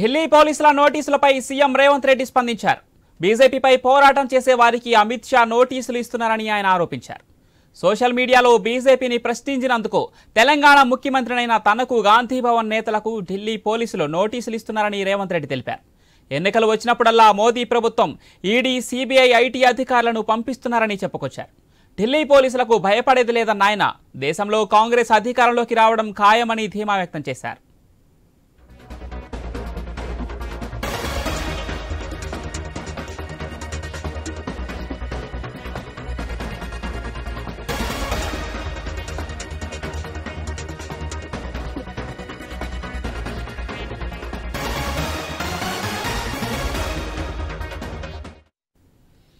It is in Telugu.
ఢిల్లీ పోలీసుల నోటీసులపై సీఎం రేవంత్ రెడ్డి స్పందించారు. బీజేపీపై పోరాటం చేసే వారికి అమిత్ షా నోటీసులు ఇస్తున్నారని ఆయన ఆరోపించారు. సోషల్ మీడియాలో బీజేపీని ప్రశ్నించినందుకు తెలంగాణ ముఖ్యమంత్రినైన తనకు గాంధీభవన్ నేతలకు ఢిల్లీ పోలీసులు నోటీసులు ఇస్తున్నారని రేవంత్ రెడ్డి తెలిపారు. ఎన్నికలు వచ్చినప్పుడల్లా మోదీ ప్రభుత్వం ఈడీ, సిబిఐ, ఐటీ అధికారులను పంపిస్తున్నారని చెప్పుకొచ్చారు. ఢిల్లీ పోలీసులకు భయపడేది లేదన్న ఆయన దేశంలో కాంగ్రెస్ అధికారంలోకి రావడం ఖాయమని ధీమా వ్యక్తం చేశారు.